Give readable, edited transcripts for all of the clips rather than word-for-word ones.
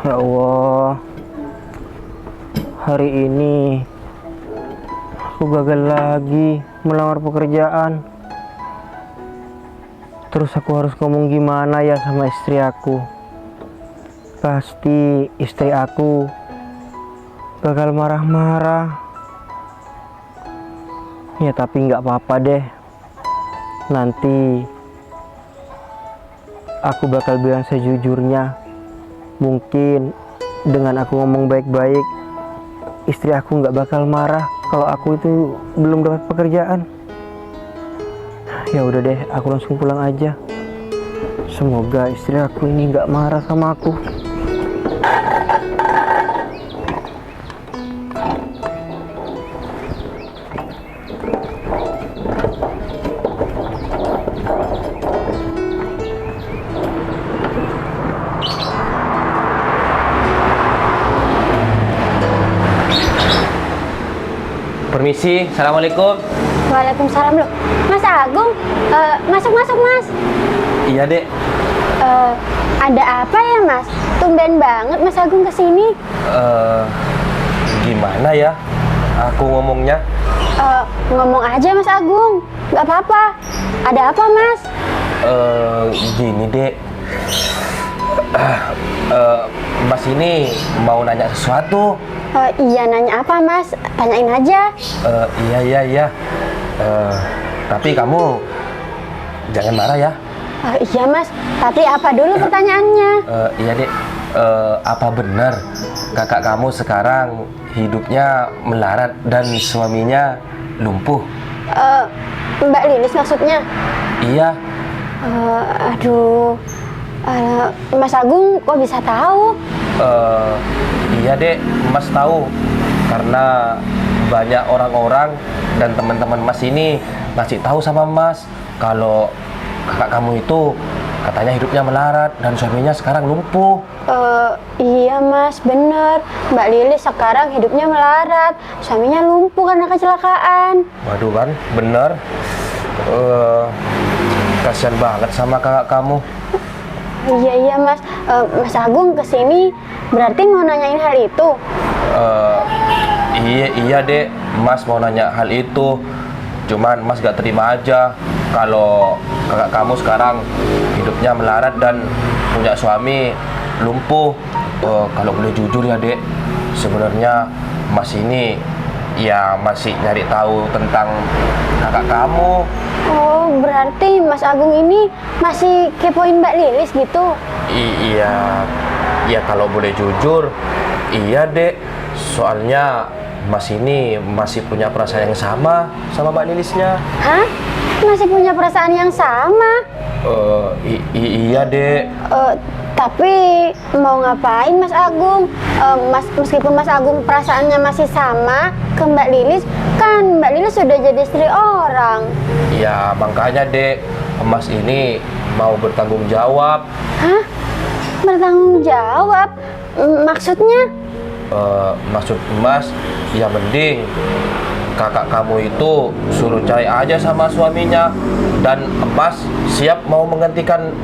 Ya Allah, hari ini aku gagal lagi melamar pekerjaan. Terus aku harus ngomong gimana ya sama istri aku? Pasti istri aku bakal marah-marah. Ya tapi nggak apa-apa deh. Nanti aku bakal bilang sejujurnya. Mungkin dengan aku ngomong baik-baik, istri aku nggak bakal marah kalau aku itu belum dapat pekerjaan. Ya udah deh, aku langsung pulang aja. Semoga istri aku ini nggak marah sama aku. Permisi, assalamualaikum. Waalaikumsalam loh. Mas Agung, masuk Mas. Iya dek. Ada apa ya Mas? Tumben banget Mas Agung kesini. Gimana ya? Aku ngomongnya. Ngomong aja Mas Agung, nggak apa-apa. Ada apa Mas? Gini dek. Mas ini mau nanya sesuatu. Iya, nanya apa Mas? Tanyain aja. Iya. Tapi kamu jangan marah ya. Iya Mas, tapi apa dulu pertanyaannya? Iya dek. Apa benar kakak kamu sekarang hidupnya melarat dan suaminya lumpuh? Mbak Lilis maksudnya? Iya. Aduh, Mas Agung kok bisa tahu? Iya dek, Mas tahu karena banyak orang-orang dan teman-teman Mas ini ngasih tahu sama Mas kalau kakak kamu itu katanya hidupnya melarat dan suaminya sekarang lumpuh. Iya Mas, bener. Mbak Lilis sekarang hidupnya melarat, suaminya lumpuh karena kecelakaan. Waduh kan, bener. Kasian banget sama kakak kamu. Iya Mas. Mas Agung kesini berarti mau nanyain hal itu? Iya dek, Mas mau nanya hal itu. Cuman Mas gak terima aja kalau kakak kamu sekarang hidupnya melarat dan punya suami lumpuh. Kalau boleh jujur ya dek, sebenarnya Mas ini ya masih nyari tahu tentang kakak kamu. Oh, berarti Mas Agung ini masih kepoin Mbak Lilis gitu? Iya kalau boleh jujur, iya dek. Soalnya Mas ini masih punya perasaan yang sama Mbak Lilisnya. Hah? Masih punya perasaan yang sama? Iya dek. Tapi mau ngapain Mas Agung? Meskipun Mas Agung perasaannya masih sama ke Mbak Lilis, kan Mbak Lilis sudah jadi istri orang. Ya makanya dek, Mas ini mau bertanggung jawab. Hah? Bertanggung jawab? Maksudnya? Maksud Mas, ya mending kakak kamu itu suruh cerai aja sama suaminya, dan Mas siap mau menggantikan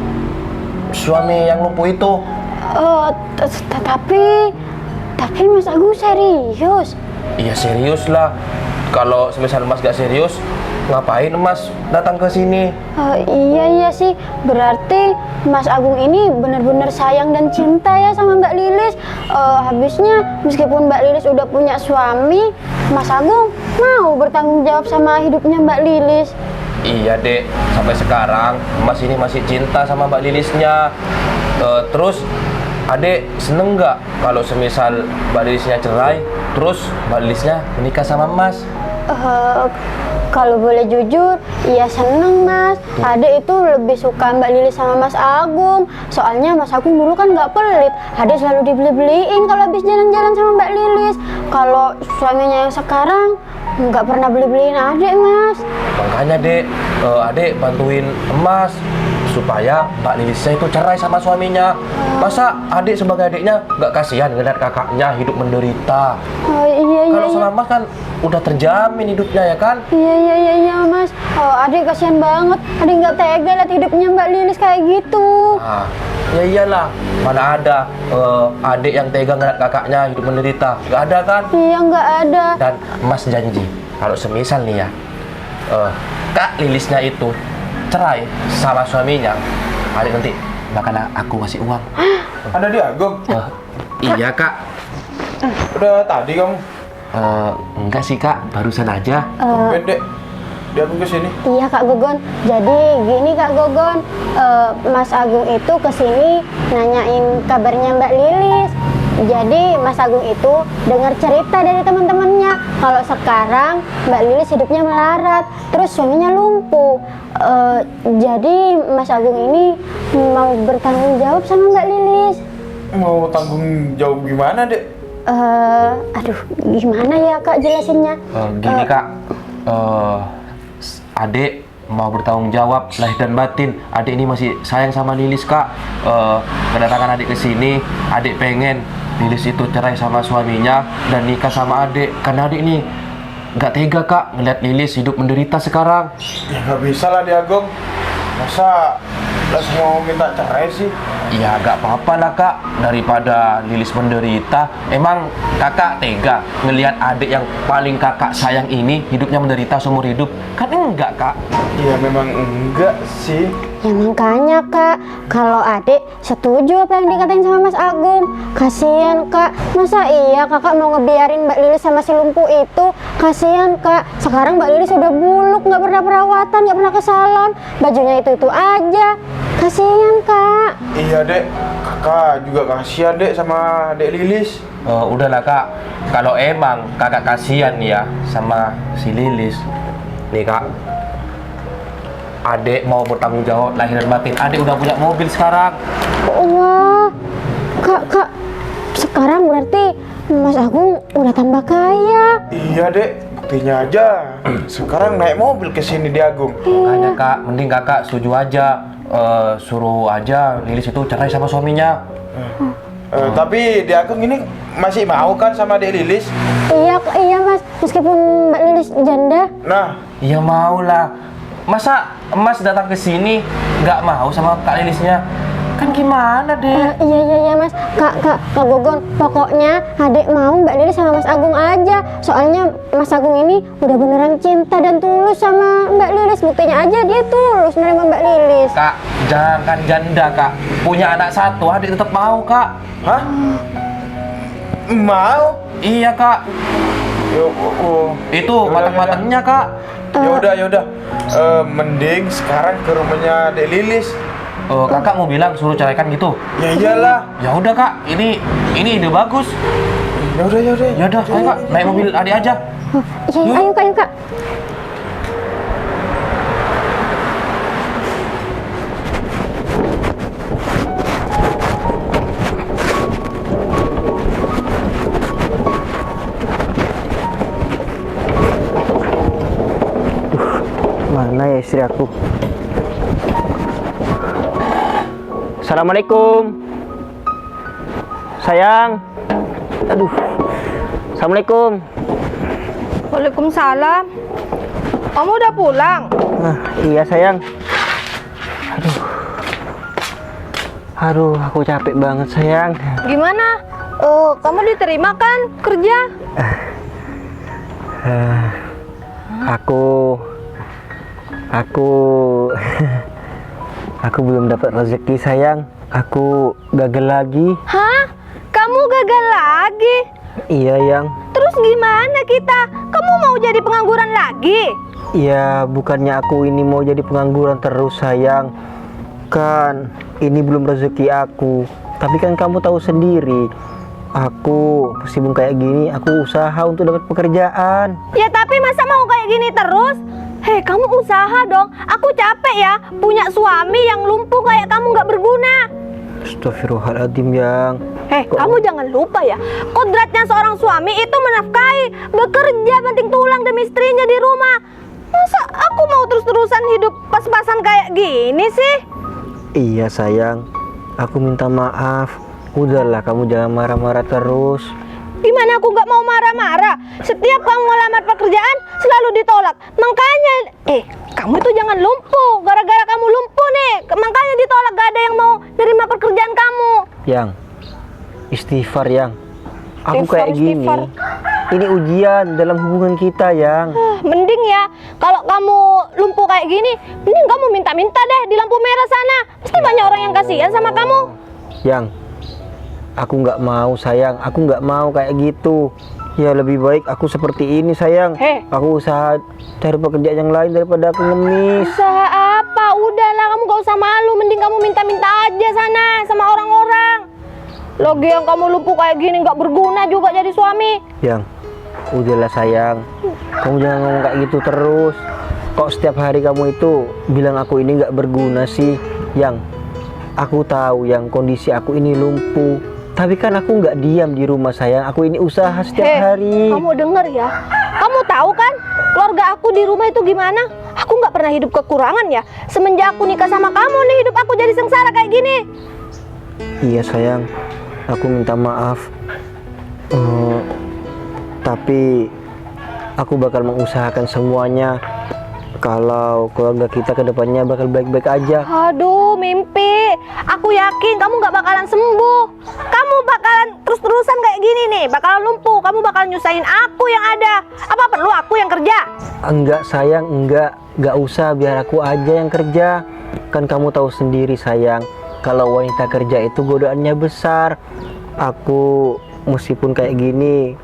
suami yang lumpuh itu. Tapi Mas Agung serius? Iya serius lah. Kalau semisal Mas gak serius, ngapain Mas datang ke sini? Iya sih. Berarti Mas Agung ini benar-benar sayang dan cinta ya sama Mbak Lilis. Habisnya meskipun Mbak Lilis udah punya suami, Mas Agung mau bertanggung jawab sama hidupnya Mbak Lilis. Iya dek, sampai sekarang Mas ini masih cinta sama Mbak Lilisnya. Terus adek seneng nggak kalau semisal Mbak Lilisnya cerai, terus Mbak Lilisnya menikah sama Mas? Kalau boleh jujur, iya seneng Mas. Adek itu lebih suka Mbak Lilis sama Mas Agung. Soalnya Mas Agung dulu kan nggak pelit. Adek selalu dibeli-beliin kalau habis jalan-jalan sama Mbak Lilis. Kalau suaminya yang sekarang nggak pernah beli-beliin adek Mas. Makanya dek, adek bantuin Mas supaya Mbak Lilisnya itu cerai sama suaminya. Masa adik sebagai adiknya nggak kasihan ngeliat kakaknya hidup menderita? Iya. Kalau sama Mas kan udah terjamin hidupnya ya kan? Iya Mas. Adik kasihan banget. Adik nggak tega lihat hidupnya Mbak Lilis kayak gitu. Nah, Ya iyalah, mana ada adik yang tega ngeliat kakaknya hidup menderita. Gak ada kan? Iya, nggak ada. Dan Mas janji, kalau semisal nih ya, Kak Lilisnya itu cerai sama suaminya, adik nanti bakal aku kasih uang. Ada di Agung? Iya Kak. Udah tadi kamu? Enggak sih Kak, barusan aja. Bede. Di Agung kesini. Iya Kak Gogon, jadi gini Kak Gogon, Mas Agung itu kesini nanyain kabarnya Mbak Lilis. Jadi Mas Agung itu dengar cerita dari teman-temannya kalau sekarang Mbak Lilis hidupnya melarat, terus suaminya lumpuh. Jadi Mas Agung ini mau bertanggung jawab sama Mbak Lilis. Mau tanggung jawab gimana, Dek? Aduh, gimana ya Kak jelasinnya? Gini Kak, adik mau bertanggung jawab lahir dan batin. Adik ini masih sayang sama Lilis Kak. Kedatangan adik ke sini, adik pengen Lilis itu cerai sama suaminya dan nikah sama adik. Karena adik ini nggak tega Kak ngeliat Lilis hidup menderita sekarang. Ya nggak bisa lah di Agung. Masa langsung mau minta cerai sih? Ya nggak apa-apa lah Kak, daripada Lilis menderita. Emang kakak tega ngelihat adik yang paling kakak sayang ini hidupnya menderita seumur hidup? Kan enggak Kak. Ya memang enggak sih. Ya makanya Kak, kalau adik setuju apa yang dikatain sama Mas Agung. Kasihan Kak, masa iya kakak mau ngebiarin Mbak Lilis sama si lumpuh itu? Kasihan Kak, sekarang Mbak Lilis udah buluk, nggak pernah perawatan, nggak pernah ke salon, bajunya itu aja. Kasihan Kak. Iya, Dek. Kakak juga kasihan, Dek, sama Dek Lilis. Udahlah Kak, kalau emang kakak kasihan ya sama si Lilis, nih Kak, adik mau bertanggung jawab lahir dan batin. Adik udah punya mobil sekarang. Wah, Kak, sekarang berarti Mas Agung udah tambah kaya. Iya, Dek. Buktinya aja. Sekarang naik mobil ke sini di Agung. Makanya Kak, mending kakak setuju aja, suruh aja Lilis itu cerai sama suaminya. Tapi di Agung ini masih mau kan sama Dek Lilis? Iya Mas, meskipun Mbak Lilis janda. Nah, Ya mau lah. Masa Mas datang ke sini nggak mau sama Kak Lilisnya? Kan gimana deh? Iya Mas, Kak Gogon, pokoknya adik mau Mbak Lilis sama Mas Agung aja. Soalnya Mas Agung ini udah beneran cinta dan tulus sama Mbak Lilis. Buktinya aja dia tulus nerima Mbak Lilis. Kak, jangan janda Kak. Punya anak satu, adik tetap mau Kak. hah? Mau? Iya Kak. Itu Yaudah, matang-matangnya Kak. Yaudah. Mending sekarang ke rumahnya Dek Lilis. Kakak mau bilang suruh ceraikan gitu? Ya iyalah. Ya udah Kak, ini ide bagus. Yaudah. Ya udah, ayo Kak, naik mobil adik aja. Iya, ayo Kak. Mana ya istri aku? Assalamualaikum. Sayang. Aduh. Assalamualaikum. Waalaikumsalam. Kamu udah pulang? Iya sayang. Aduh, aku capek banget sayang. Gimana? Kamu diterima kan kerja? Aku belum dapat rezeki sayang. Aku gagal lagi. Hah? Kamu gagal lagi? Iya yang. Terus gimana kita? Kamu mau jadi pengangguran lagi? Ya bukannya aku ini mau jadi pengangguran terus sayang. Kan ini belum rezeki aku. Tapi kan kamu tahu sendiri, aku sibuk kayak gini, aku usaha untuk dapat pekerjaan. Ya tapi masa mau kayak gini terus? Hei, kamu usaha dong. Aku capek ya punya suami yang lumpuh kayak kamu nggak berguna. Astagfirullahaladzim yang. Kamu jangan lupa ya, kodratnya seorang suami itu menafkahi, bekerja banting tulang demi istrinya di rumah. Masa aku mau terus-terusan hidup pas-pasan kayak gini sih? Iya sayang, aku minta maaf. Udahlah kamu jangan marah-marah terus. Gimana aku nggak mau marah-marah? Setiap kamu melamar pekerjaan selalu ditolak. Makanya, kamu itu jangan lumpuh. Gara-gara kamu lumpuh nih, makanya ditolak, gak ada yang mau nerima pekerjaan kamu. Yang istighfar yang. Aku Istighfar, kayak gini. istighfar. Ini ujian dalam hubungan kita yang. Mending ya, kalau kamu lumpuh kayak gini, mending kamu minta-minta deh di lampu merah sana. Pasti banyak orang yang kasihan sama kamu. Yang aku nggak mau sayang, aku nggak mau kayak gitu. Ya lebih baik aku seperti ini sayang. Heh. Aku usaha cari pekerjaan yang lain daripada aku ngemis. Usaha apa? Udahlah, kamu gak usah malu. Mending kamu minta-minta aja sana sama orang-orang. Lagi yang kamu lumpuh kayak gini gak berguna juga jadi suami. Yang udahlah sayang, kamu jangan ngomong kayak gitu terus. Kok setiap hari kamu itu bilang aku ini nggak berguna sih? Yang aku tahu yang kondisi aku ini lumpuh. Tapi kan aku nggak diam di rumah sayang. Aku ini usaha setiap hari. Kamu denger ya. Kamu tahu kan keluarga aku di rumah itu gimana? Aku nggak pernah hidup kekurangan ya. Semenjak aku nikah sama kamu nih, hidup aku jadi sengsara kayak gini. Iya sayang, aku minta maaf. Tapi aku bakal mengusahakan semuanya. Kalau keluarga kita ke depannya bakal baik-baik aja. Aduh, mimpi. Aku yakin kamu nggak bakalan sembuh. Kamu bakalan terus-terusan kayak gini nih, bakalan lumpuh. Kamu bakalan nyusahin aku yang ada. Apa perlu aku yang kerja? Enggak sayang, enggak usah, biar aku aja yang kerja. Kan kamu tahu sendiri sayang, kalau wanita kerja itu godaannya besar. Aku meskipun kayak gini,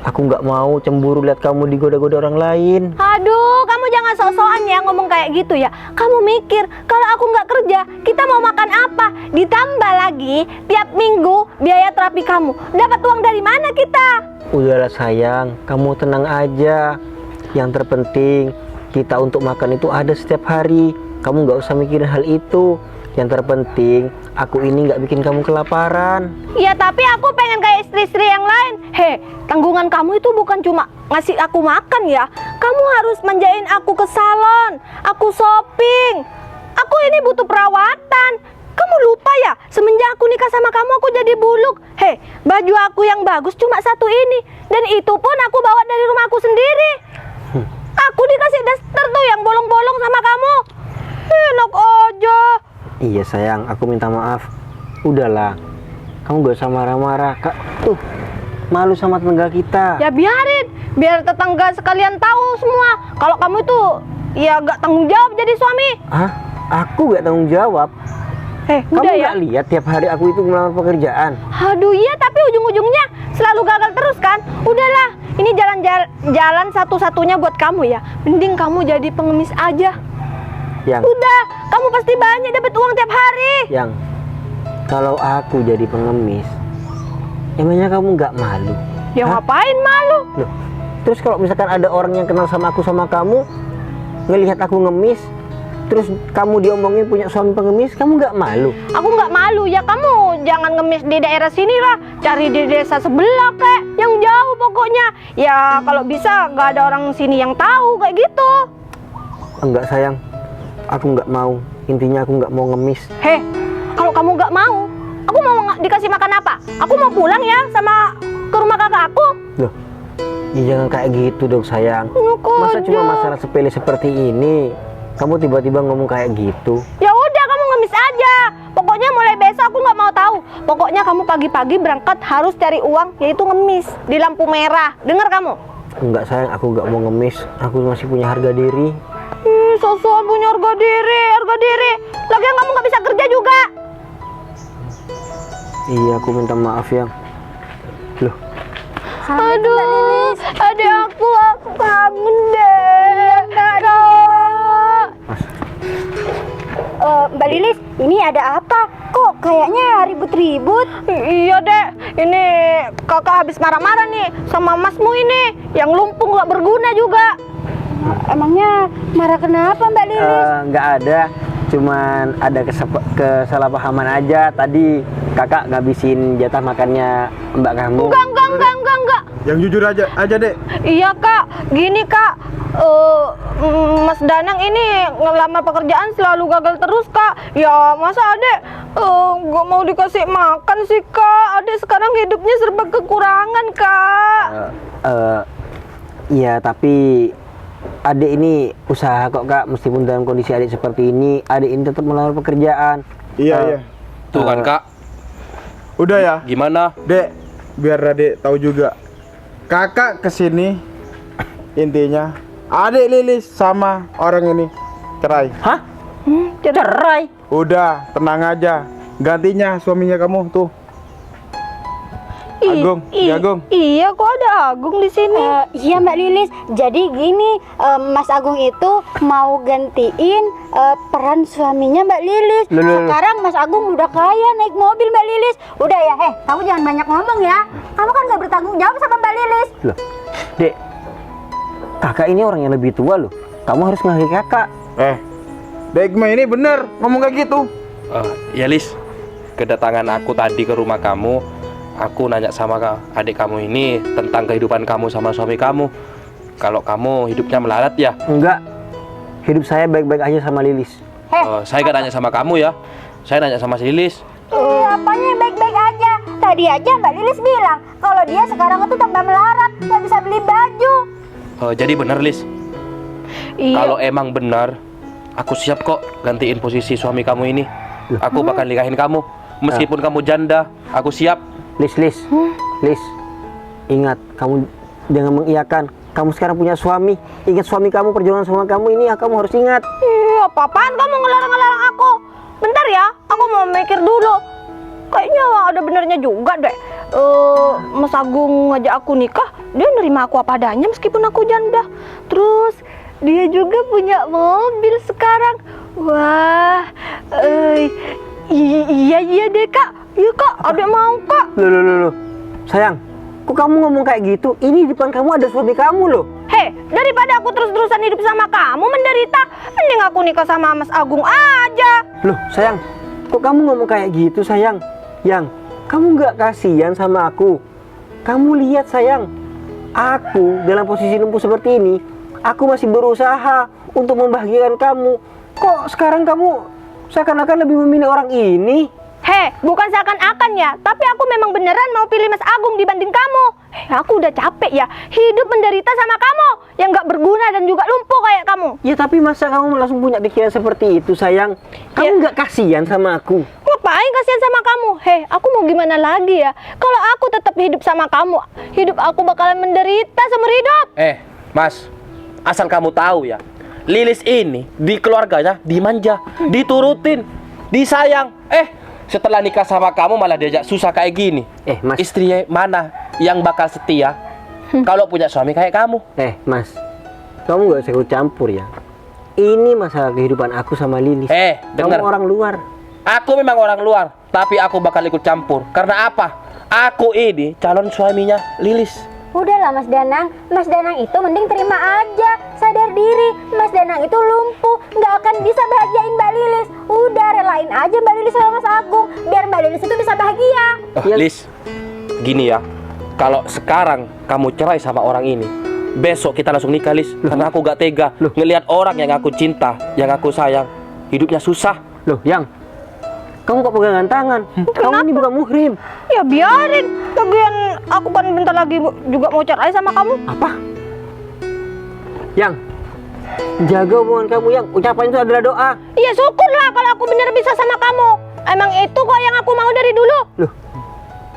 aku nggak mau cemburu lihat kamu digoda-goda orang lain. Aduh, kamu jangan sok-sokan ya ngomong kayak gitu ya. Kamu mikir, kalau aku nggak kerja, kita mau makan apa? Ditambah lagi, tiap minggu biaya terapi kamu. Dapat uang dari mana kita? Udahlah sayang, kamu tenang aja. Yang terpenting, kita untuk makan itu ada setiap hari. Kamu nggak usah mikirin hal itu. Yang terpenting, aku ini nggak bikin kamu kelaparan. Ya tapi aku pengen kayak istri-istri yang lain. Hei, tanggungan kamu itu bukan cuma ngasih aku makan ya. Kamu harus manjain aku ke salon, aku shopping. Aku ini butuh perawatan. Kamu lupa ya, semenjak aku nikah sama kamu aku jadi buluk. Hei, baju aku yang bagus cuma satu ini. Dan itu pun aku bawa dari rumah aku sendiri. Aku dikasih daster tuh yang bolong-bolong sama kamu. Enak aja. Iya sayang, aku minta maaf. Udahlah, kamu gak usah marah-marah. Kak, malu sama tetangga kita. Ya biarin, biar tetangga sekalian tahu semua kalau kamu itu ya gak tanggung jawab jadi suami. Hah? Aku gak tanggung jawab? Kamu Udah ya. gak lihat tiap hari aku itu melamar pekerjaan? Aduh iya, tapi ujung-ujungnya selalu gagal terus kan. Udahlah, ini jalan satu-satunya buat kamu ya. Mending kamu jadi pengemis aja. Yang Udah, kamu pasti banyak dapat uang tiap hari. Yang kalau aku jadi pengemis, emangnya kamu nggak malu? Ya Hah? ngapain malu? Loh, terus kalau misalkan ada orang yang kenal sama aku sama kamu, ngelihat aku ngemis, terus kamu diomongin punya suami pengemis, kamu nggak malu? Aku nggak malu ya, kamu jangan ngemis di daerah sini lah. Cari di desa sebelah kek, yang jauh pokoknya. Ya kalau bisa nggak ada orang sini yang tahu kayak gitu. Enggak sayang, aku nggak mau. Intinya aku nggak mau ngemis. Heh, kalau kamu nggak mau, aku mau dikasih makan apa? Aku mau pulang ya sama ke rumah kakak aku. Loh, ya jangan kayak gitu dong sayang. Enak Masa aja. cuma masalah sepele seperti ini, kamu tiba-tiba ngomong kayak gitu? Ya udah, kamu ngemis aja. Pokoknya mulai besok aku nggak mau tahu. Pokoknya kamu pagi-pagi berangkat harus cari uang, yaitu ngemis di lampu merah. Dengar kamu? Enggak sayang, aku nggak mau ngemis. Aku masih punya harga diri. Sosokan punya harga diri, harga diri. Lagian kamu nggak bisa kerja juga. Iya, aku minta maaf yang. Loh, Aduh, adik aku kangen deh. Kak. Mbak Lilis, ini ada apa? Kok kayaknya ribut-ribut? Iya deh, ini kakak habis marah-marah nih sama masmu ini yang lumpuh nggak berguna juga. Emangnya marah kenapa Mbak Lilis? nggak ada. Cuman ada kesalahpahaman aja. Tadi kakak ngabisin jatah makannya mbak kamu. Enggak. Yang jujur aja dek. Iya kak, gini kak, Mas Danang ini ngelamar pekerjaan selalu gagal terus kak. Ya masa adek gak mau dikasih makan sih kak. Adek sekarang hidupnya serba kekurangan kak. Iya, tapi adik ini usaha kok kak, meskipun dalam kondisi adik seperti ini, adik ini tetap melamar pekerjaan. Iya, iya. Tuh kan kak, Udah ya, gimana? Dek, biar Dek tahu juga. Kakak kesini intinya adik Lilis sama orang ini cerai. Hah? Cerai? Udah, tenang aja. Gantinya suaminya kamu tuh. Agung, ya Agung. Iya, kok ada Agung di sini? Iya Mbak Lilis, jadi gini, Mas Agung itu mau gantiin peran suaminya Mbak Lilis. Loh, loh, loh. Sekarang Mas Agung udah kaya naik mobil Mbak Lilis. Udah ya, kamu jangan banyak ngomong ya. Kamu kan nggak bertanggung jawab sama Mbak Lilis. Loh, Dek, kakak ini orang yang lebih tua loh. Kamu harus menghargai kakak. Dek mah ini bener ngomong kayak gitu. Ya Lis, kedatangan aku tadi ke rumah kamu, aku nanya sama adik kamu ini tentang kehidupan kamu sama suami kamu. Kalau kamu hidupnya melarat ya? Enggak, hidup saya baik-baik aja sama Lilis. Saya gak nanya sama kamu ya, saya nanya sama si Lilis. Apanya yang baik-baik aja? Tadi aja Mbak Lilis bilang kalau dia sekarang itu tambah melarat, nggak bisa beli baju. Jadi bener Lis, Iya. kalau emang benar, aku siap kok gantiin posisi suami kamu ini. Aku bakal nikahin kamu, meskipun kamu janda, aku siap. Lis, ingat, kamu jangan mengiyakan. Kamu sekarang punya suami. Ingat suami kamu, perjuangan sama kamu ini, kamu harus ingat. Iya, apaan kamu ngelarang-ngelarang aku? Bentar ya, aku mau mikir dulu. Kayaknya ada benernya juga deh. Mas Agung ngajak aku nikah, dia nerima aku apa adanya meskipun aku janda. Terus dia juga punya mobil sekarang. Wah, iya deh kak. Iya kak, adek mau kak. Loh. Sayang, kok kamu ngomong kayak gitu? Ini di depan kamu ada suami kamu loh. Hei, daripada aku terus-terusan hidup sama kamu menderita, mending aku nikah sama Mas Agung aja. Loh, sayang, kok kamu ngomong kayak gitu, sayang? Yang, kamu nggak kasihan sama aku? Kamu lihat, sayang, aku dalam posisi lumpuh seperti ini, aku masih berusaha untuk membahagiakan kamu. Kok sekarang kamu seakan-akan lebih memilih orang ini? Hei, bukan seakan-akan ya, tapi aku memang beneran mau pilih Mas Agung dibanding kamu. Aku udah capek ya, hidup menderita sama kamu yang nggak berguna dan juga lumpuh kayak kamu. Ya tapi masa kamu langsung punya pikiran seperti itu, sayang? Kamu nggak kasihan sama aku? Ngapain kasihan sama kamu? Hei, aku mau gimana lagi ya? Kalau aku tetap hidup sama kamu, hidup aku bakalan menderita seumur hidup. Mas, asal kamu tahu ya, Lilis ini di keluarganya dimanja, diturutin, disayang. Setelah nikah sama kamu malah diajak susah kayak gini. Mas. Istrinya mana yang bakal setia kalau punya suami kayak kamu? Mas, kamu nggak usah ikut campur ya. Ini masalah kehidupan aku sama Lilis. Dengar. Kamu orang luar. Aku memang orang luar, tapi aku bakal ikut campur. Karena apa? Aku ini calon suaminya Lilis. Udahlah Mas Danang itu mending terima aja, sadar diri. Mas Danang itu lumpuh, nggak akan bisa bahagiain Mbak Lilis. Udah relain aja Mbak Lilis sama Mas Agung, biar Mbak Lilis itu bisa bahagia. Lis, gini ya, kalau sekarang kamu cerai sama orang ini, besok kita langsung nikah Lis. Karena aku gak tega ngelihat orang yang aku cinta, yang aku sayang, hidupnya susah. Loh, Yang, kamu kok pegangan tangan? Kamu ini bukan muhrim. Ya biarin, lagian aku kan bentar lagi juga mau cerai sama kamu. Apa? Yang, jaga hubungan kamu, Yang. Ucapan itu adalah doa. Iya syukurlah kalau aku bener bisa sama kamu. Emang itu kok yang aku mau dari dulu. Loh,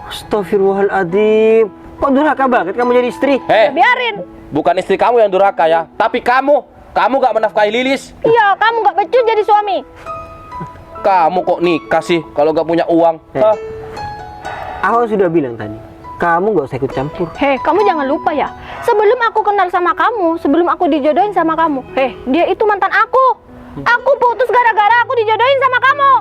astagfirullahaladzim. Kok durhaka banget kamu jadi istri? Ya biarin. Bukan istri kamu yang durhaka ya, tapi kamu gak menafkahi Lilis. Iya, kamu gak becus jadi suami. Kamu kok nikah sih kalau gak punya uang? Aku sudah bilang tadi, kamu gak usah ikut campur. Hei, kamu jangan lupa ya, sebelum aku kenal sama kamu, sebelum aku dijodohin sama kamu, dia itu mantan aku. Aku putus gara-gara aku dijodohin sama kamu.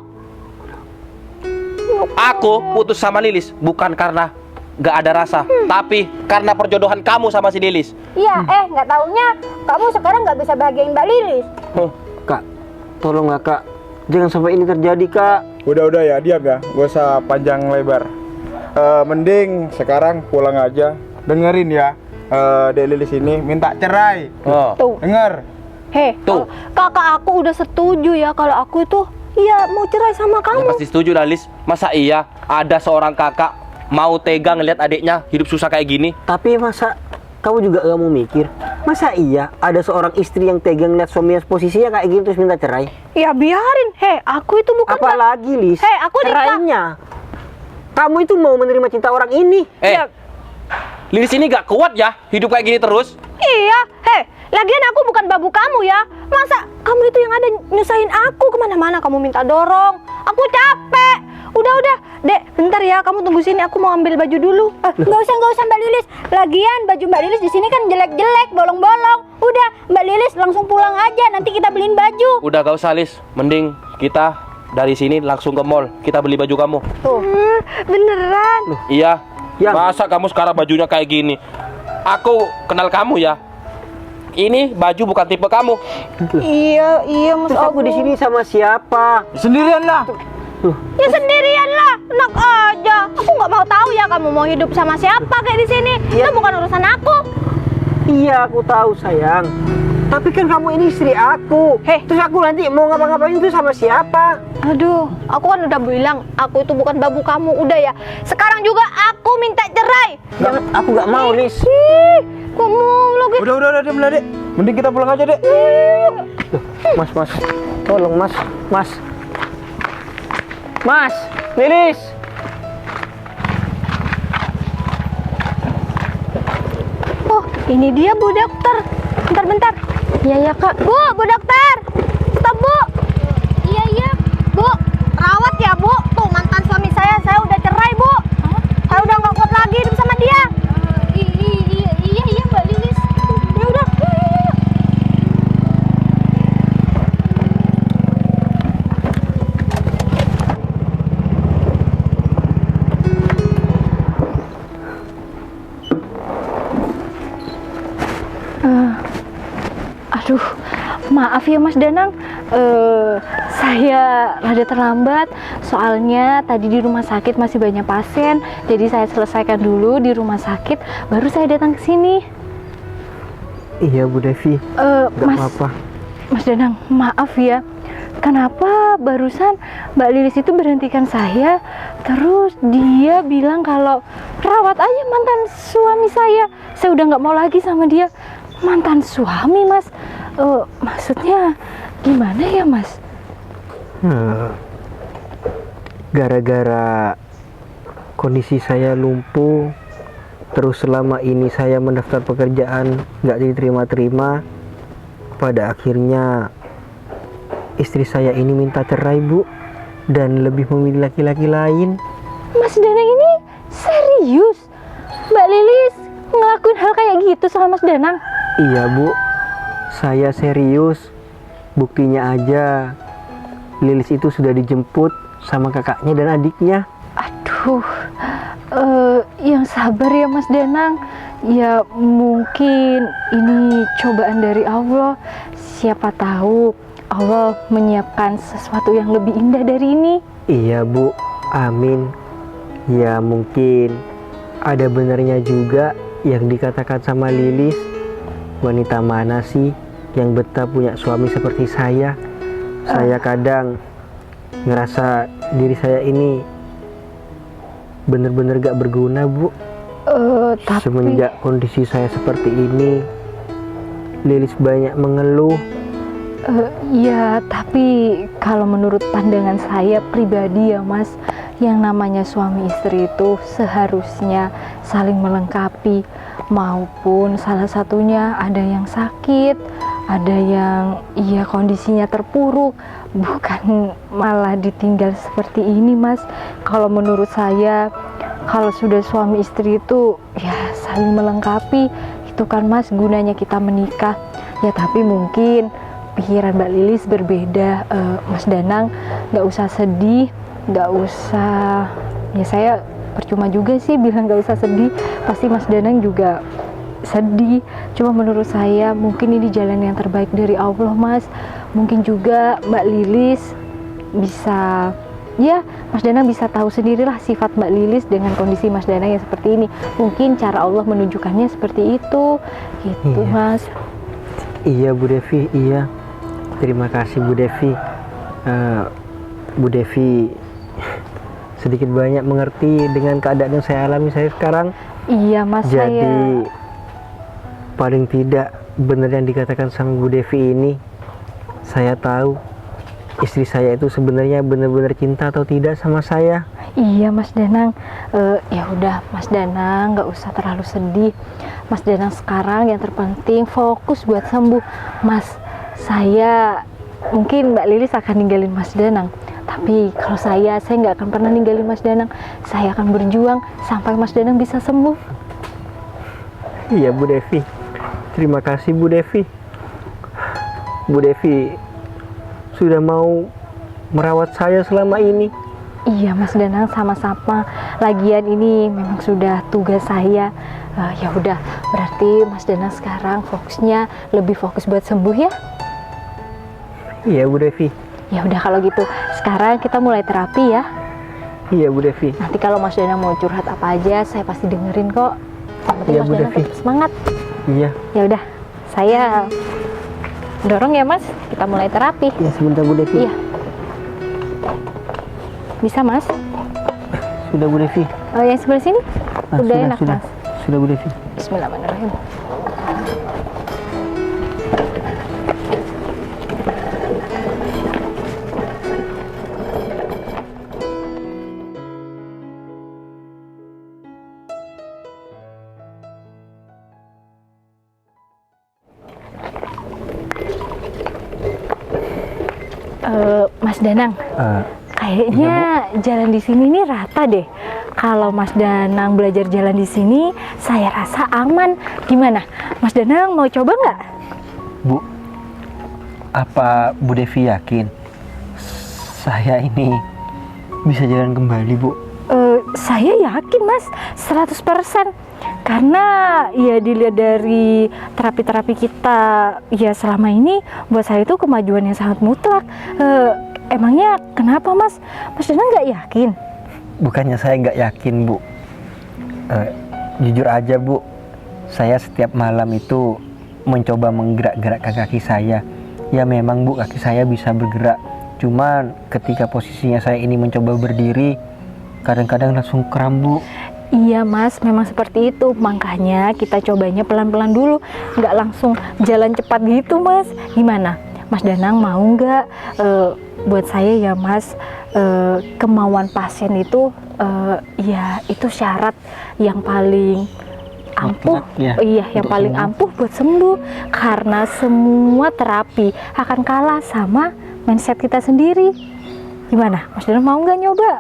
Aku putus sama Lilis bukan karena gak ada rasa, tapi karena perjodohan kamu sama si Lilis. Iya, nggak taunya kamu sekarang nggak bisa bahagiain Mbak Lilis. Kak, tolonglah Kak, jangan sampai ini terjadi Kak. Udah ya, diam ya, gak usah panjang lebar. Mending sekarang pulang aja. Dengerin ya, Dek Lilis ini minta cerai. Tuh. Dengar. Tuh. Kakak aku udah setuju ya kalau aku itu mau cerai sama Ya kamu. pasti setuju lah Lilis. Masa iya ada seorang kakak mau tega ngelihat adiknya hidup susah kayak gini? Tapi masa kamu juga gak mau mikir? Masa iya ada seorang istri yang tega ngeliat suaminya posisinya kayak gini terus minta cerai? Ya biarin. Hei, aku itu bukan Apalagi Lis, Hei, aku nikah. cerainya. Kamu itu mau menerima cinta orang ini? Ya, Lilis ini gak kuat ya hidup kayak gini terus. iya. Hei, lagian aku bukan babu kamu ya. Masa kamu itu yang ada nyusahin aku kemana-mana kamu minta dorong. Aku capek. Udah, Dek, bentar ya, kamu tunggu sini, aku mau ambil baju dulu. Nggak usah Mbak Lilis. Lagian baju Mbak Lilis di sini kan jelek-jelek, bolong-bolong. Udah, Mbak Lilis langsung pulang aja. Nanti kita beliin baju. Udah gak usah Lis, mending kita dari sini langsung ke mall. Kita beli baju kamu. Beneran. Iya. Yang- Masa kamu sekarang bajunya kayak gini? Aku kenal kamu ya. Ini baju bukan tipe kamu. Iya, Mas Terus aku Agung. di sini sama siapa? Sendirian lah. Ya sendirian lah, enak aja. Aku nggak mau tahu ya kamu mau hidup sama siapa kayak di sini. Itu bukan urusan aku. Iya, aku tahu sayang. Tapi kan kamu ini istri aku. Heh. Terus aku nanti mau ngapa-ngapain itu sama siapa? Aduh, aku kan udah bilang aku itu bukan babu kamu. Udah ya. Sekarang juga aku minta cerai. Aku nggak mau, Lis. Kamu lagi. Udah, Dek, Dek. Mending kita pulang aja, Dek. Mas, tolong Mas. Mas, Lilis. Oh, ini dia Bu Dokter. Bentar. Iya, Kak. Bu Dokter. Stop, Bu. Iya. Bu, rawat ya, Bu. Tuh mantan suami saya udah cerai, Bu. Saya udah nggak kuat lagi hidup sama dia. Iya, Mbak Lilis. Ya udah. Yuk. Aduh, maaf ya Mas Danang, saya rada terlambat soalnya tadi di rumah sakit masih banyak pasien, jadi saya selesaikan dulu di rumah sakit, baru saya datang ke sini. Iya, Bu Devi. Nggak Mas, apa-apa. Mas Danang, maaf ya, kenapa barusan Mbak Lilis itu berhentikan saya, terus dia bilang kalau rawat aja mantan suami saya udah nggak mau lagi sama dia. Mantan suami, Mas? Maksudnya gimana ya, Mas? Gara-gara kondisi saya lumpuh, terus selama ini saya mendaftar pekerjaan nggak diterima-terima, pada akhirnya istri saya ini minta cerai, Bu, dan lebih memilih laki-laki lain. Mas Danang ini serius? Mbak Lilis ngelakuin hal kayak gitu sama Mas Danang? Iya, Bu, saya serius. Buktinya aja, Lilis itu sudah dijemput sama kakaknya dan adiknya. Aduh, yang sabar ya Mas Danang. Ya mungkin ini cobaan dari Allah. Siapa tahu Allah menyiapkan sesuatu yang lebih indah dari ini. Iya, Bu, amin. Ya mungkin ada benarnya juga yang dikatakan sama Lilis. Wanita mana sih yang betah punya suami seperti saya? Saya kadang ngerasa diri saya ini bener-bener gak berguna, Bu. Tapi Semenjak kondisi saya seperti ini, Lilis banyak mengeluh. ya, tapi kalau menurut pandangan saya pribadi ya Mas, yang namanya suami istri itu seharusnya saling melengkapi, maupun salah satunya ada yang sakit, ada yang kondisinya terpuruk, bukan malah ditinggal seperti ini Mas. Kalau menurut saya, kalau sudah suami istri itu ya saling melengkapi, itu kan Mas gunanya kita menikah. Ya tapi mungkin pikiran Mbak Lilis berbeda. Mas Danang nggak usah sedih, nggak usah, ya saya percuma juga sih bilang nggak usah sedih, pasti Mas Danang juga sedih. Cuma menurut saya mungkin ini jalan yang terbaik dari Allah Mas. Mungkin juga Mbak Lilis bisa, ya Mas Danang bisa tahu sendirilah sifat Mbak Lilis dengan kondisi Mas Danang yang seperti ini. Mungkin cara Allah menunjukkannya seperti itu gitu Iya. Mas. Iya, Bu Devi, iya. Terima kasih, Bu Devi. Bu Devi sedikit banyak mengerti dengan keadaan yang saya alami saya sekarang. Iya Mas, Jadi saya paling tidak benar yang dikatakan sama Bu Devi ini. Saya tahu istri saya itu sebenarnya benar-benar cinta atau tidak sama saya. Iya Mas Danang, ya udah Mas Danang nggak usah terlalu sedih. Mas Danang sekarang yang terpenting fokus buat sembuh. Mas, saya mungkin Mbak Lilis akan ninggalin Mas Danang, tapi kalau saya nggak akan pernah ninggalin Mas Danang. Saya akan berjuang sampai Mas Danang bisa sembuh. Iya Bu Devi, terima kasih Bu Devi. Bu Devi sudah mau merawat saya selama ini. Iya Mas Danang, sama-sama. Lagian ini memang sudah tugas saya. Ya udah, berarti Mas Danang sekarang fokusnya lebih fokus buat sembuh ya. Iya Bu Devi. Ya udah kalau gitu, sekarang kita mulai terapi ya. Iya Bu Devi. Nanti kalau Mas Danang mau curhat apa aja, saya pasti dengerin kok. Yang penting Iya, Mas Bu Danang Devi. tetap semangat. Iya. Ya udah, saya dorong ya Mas. Kita mulai terapi. Ya sebentar Bu Devi. Iya. Bisa Mas? Sudah Bu Devi. Oh, yang sebelah sini? Ah, Udah enak sudah. Mas. Sudah Bu Devi. Bismillahirrahmanirrahim. Mas Danang, kayaknya jalan di sini nih rata deh. Kalau Mas Danang belajar jalan di sini, saya rasa aman. Gimana? Mas Danang mau coba nggak? Bu, apa Bu Devi yakin saya ini bisa jalan kembali Bu? Saya yakin Mas, 100%. Karena ya dilihat dari terapi-terapi kita ya selama ini, buat saya itu kemajuan yang sangat mutlak. Emangnya kenapa Mas? Mas Danang nggak yakin? Bukannya saya nggak yakin Bu. Jujur aja Bu, saya setiap malam itu mencoba menggerak-gerakkan kaki saya. Ya memang Bu, kaki saya bisa bergerak. Cuman ketika posisinya saya ini mencoba berdiri, kadang-kadang langsung kram Bu. Iya Mas, memang seperti itu. Makanya kita cobanya pelan-pelan dulu, nggak langsung jalan cepat gitu Mas. Gimana? Mas Danang mau nggak? Buat saya ya Mas, kemauan pasien itu ya itu syarat yang paling ampuh. Ya, Iya, yang untuk paling sembuh. ampuh buat sembuh. Karena semua terapi akan kalah sama mindset kita sendiri. Gimana? Mas Danang mau nggak nyoba?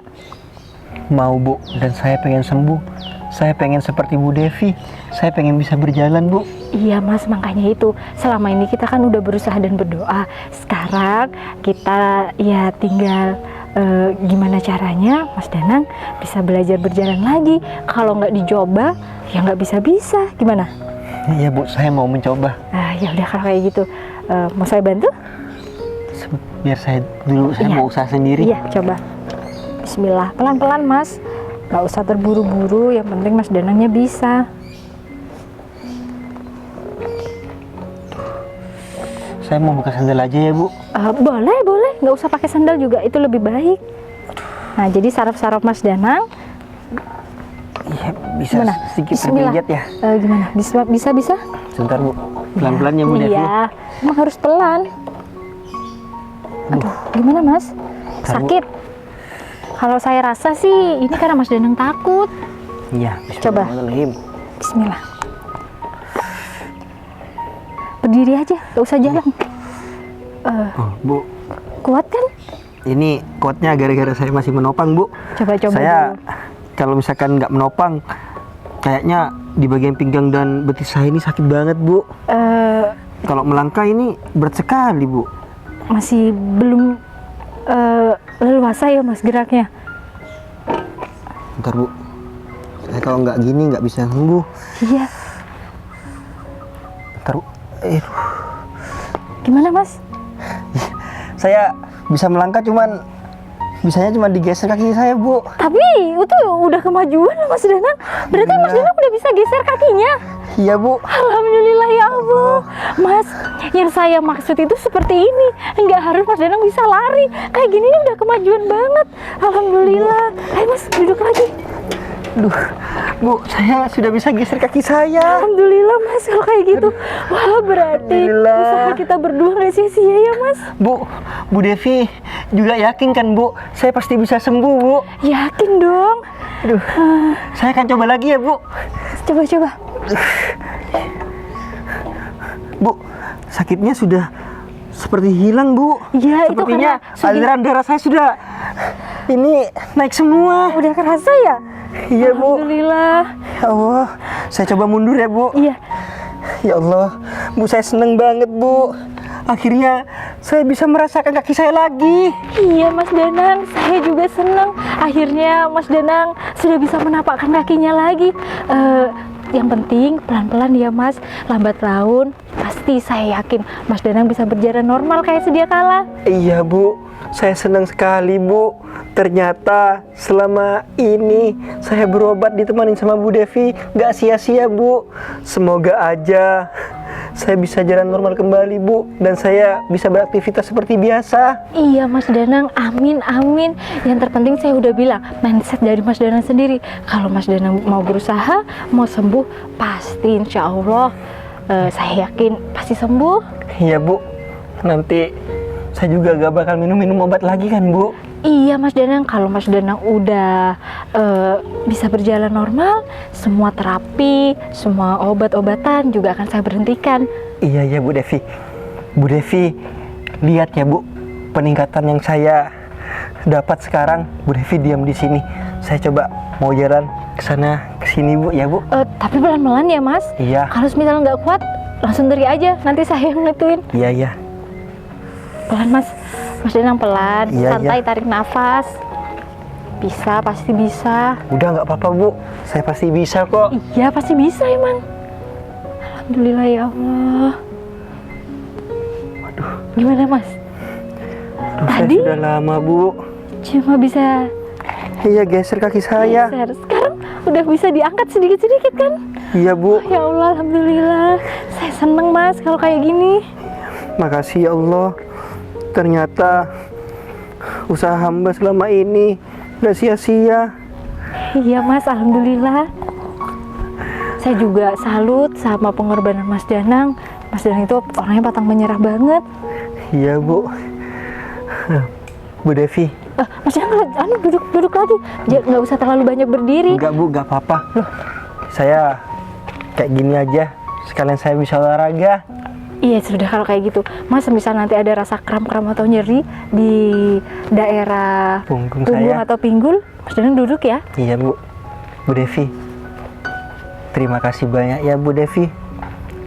Mau Bu, dan saya pengen sembuh. Saya pengen seperti Bu Devi. Saya pengen bisa berjalan Bu. Iya Mas, makanya itu selama ini kita kan udah berusaha dan berdoa. Sekarang kita ya tinggal gimana caranya Mas Danang bisa belajar berjalan lagi. Kalau nggak dicoba ya nggak bisa-bisa. Gimana? Iya Bu, saya mau mencoba. Ya udah kalau kayak gitu, mau saya bantu? Biar saya dulu, saya Iya. mau usaha sendiri. Iya, coba. Bismillah, pelan-pelan Mas. Nggak usah terburu-buru, yang penting Mas Danangnya bisa. Saya mau buka sandal aja ya Bu. Boleh, nggak usah pakai sandal juga, itu lebih baik. Nah, jadi saraf-saraf Mas Danang, Iya, bisa gimana? sedikit Bismillah. terpijat ya. Gimana? Bisa? Sebentar Bu. Pelan-pelan ya Bu Devi. Iya, emang harus pelan. Aduh, gimana Mas? Bu. Sakit? Kalau saya rasa sih, ini karena Mas Danang takut. Iya, Coba. Bismillahirrahmanirrahim. Bismillah. Berdiri aja, gak usah jalan. Oh, Bu, Kuat kan? ini kuatnya gara-gara saya masih menopang Bu. Coba-coba Saya dulu. kalau misalkan nggak menopang, kayaknya di bagian pinggang dan betis saya ini sakit banget Bu. Kalau melangkah ini berat sekali Bu. Masih belum leluasa ya Mas geraknya. Bentar Bu, saya kalau nggak gini nggak bisa sembuh. Iya. Bentar Bu. Gimana Mas? Saya bisa melangkah cuman bisanya cuma digeser kaki saya Bu. Tapi itu udah kemajuan loh Mas Danang. Berarti Mas Iya. Danang udah bisa geser kakinya. Iya Bu. Alhamdulillah ya Allah. Mas, yang saya maksud itu seperti ini. Nggak harus Mas Danang bisa lari. Kayak gini nih udah kemajuan banget. Alhamdulillah. Ayo Mas, duduk lagi. Duh, Bu, saya sudah bisa geser kaki saya. Alhamdulillah Mas kalau kayak gitu. Wah berarti Alhamdulillah. usaha kita berdua nggak sia-sia ya Mas. Bu Devi juga yakin kan Bu, saya pasti bisa sembuh Bu. Yakin dong. Aduh, saya akan coba lagi ya Bu. Coba. Bu, sakitnya sudah seperti hilang Bu. Iya, itu sepertinya karena sudah- aliran darah saya sudah ini naik semua. Udah kerasa ya? Iya Bu. Alhamdulillah. Ya Allah, saya coba mundur ya Bu. Iya. Ya Allah, Bu saya seneng banget Bu. Akhirnya saya bisa merasakan kaki saya lagi. Iya Mas Danang, saya juga senang. Akhirnya Mas Danang sudah bisa menapakkan kakinya lagi. Yang penting pelan-pelan ya Mas. Lambat laun pasti saya yakin Mas Danang bisa berjalan normal kayak sedia kala. Iya Bu, saya senang sekali Bu. Ternyata selama ini saya berobat ditemani sama Bu Devi, gak sia-sia Bu. Semoga aja saya bisa jalan normal kembali Bu, dan saya bisa beraktivitas seperti biasa. Iya Mas Danang, amin amin. Yang terpenting saya udah bilang mindset dari Mas Danang sendiri. Kalau Mas Danang mau berusaha, mau sembuh, pasti insya Allah saya yakin pasti sembuh. Iya Bu, nanti saya juga gak bakal minum obat lagi kan Bu. Iya Mas Danang, kalau Mas Danang udah bisa berjalan normal, semua terapi, semua obat-obatan juga akan saya berhentikan. Iya Bu Devi. Bu Devi, lihat ya Bu, peningkatan yang saya dapat sekarang. Bu Devi diam di sini. Saya coba mau jalan ke sana ke sini Bu ya Bu. Tapi pelan-pelan ya Mas. Iya. Kalau misalnya nggak kuat, langsung teriak aja. Nanti saya yang ngituin. Iya. Pelan Mas. Mas Danang pelan, Iya, santai, iya. tarik nafas. Bisa, pasti bisa. Udah nggak apa-apa Bu, saya pasti bisa kok. Iya, pasti bisa emang. Alhamdulillah ya Allah. Gimana Mas? Aduh, saya Tadi? sudah lama Bu. Cuma bisa Iya geser kaki saya. geser. Sekarang udah bisa diangkat sedikit-sedikit kan? Iya Bu. Ya Allah, Alhamdulillah. Saya seneng Mas kalau kayak gini. Makasih ya Allah. Ternyata usaha hamba selama ini gak sia-sia. Iya Mas, Alhamdulillah. Saya juga salut sama pengorbanan Mas Danang. Mas Danang itu orangnya pantang menyerah banget. Iya Bu. Bu Devi. Mas Danang duduk lagi. Nggak usah terlalu banyak berdiri. Enggak Bu, gak apa-apa. Loh, saya kayak gini aja. Sekalian saya bisa olahraga. Iya sudah kalau kayak gitu. Mas misal nanti ada rasa kram-kram atau nyeri di daerah Punggung punggung saya. atau pinggul, Mas Danang duduk ya. Iya Bu. Bu Devi. Terima kasih banyak ya Bu Devi.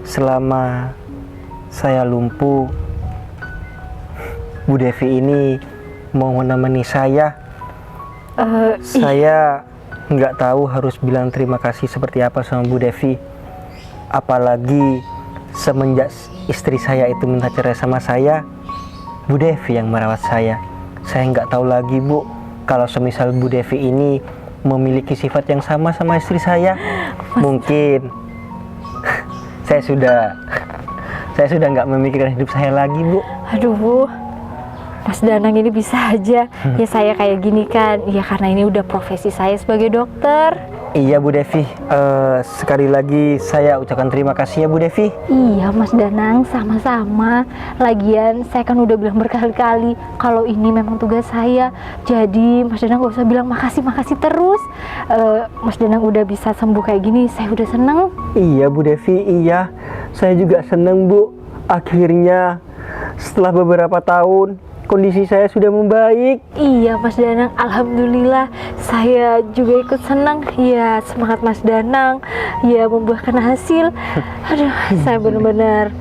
Selama saya lumpuh, Bu Devi ini mau menemani saya. Saya nggak tahu harus bilang terima kasih seperti apa sama Bu Devi. Apalagi semenjak istri saya itu minta cerai sama saya, Bu Devi yang merawat saya. Saya nggak tahu lagi Bu, kalau semisal Bu Devi ini memiliki sifat yang sama sama istri saya, mungkin saya sudah nggak memikirkan hidup saya lagi Bu. Aduh, Mas Danang ini bisa aja ya saya kayak gini kan. Ya karena ini udah profesi saya sebagai dokter. Iya Bu Devi, sekali lagi saya ucapkan terima kasih ya Bu Devi. Iya Mas Danang, sama-sama. Lagian saya kan udah bilang berkali-kali kalau ini memang tugas saya. Jadi Mas Danang gak usah bilang makasih terus. Mas Danang udah bisa sembuh kayak gini, saya udah seneng. Iya Bu Devi, iya. Saya juga senang Bu. Akhirnya setelah beberapa tahun kondisi saya sudah membaik. Iya Mas Danang, Alhamdulillah. Saya juga ikut senang. Ya semangat Mas Danang, ya membuahkan hasil. Aduh, saya benar-benar.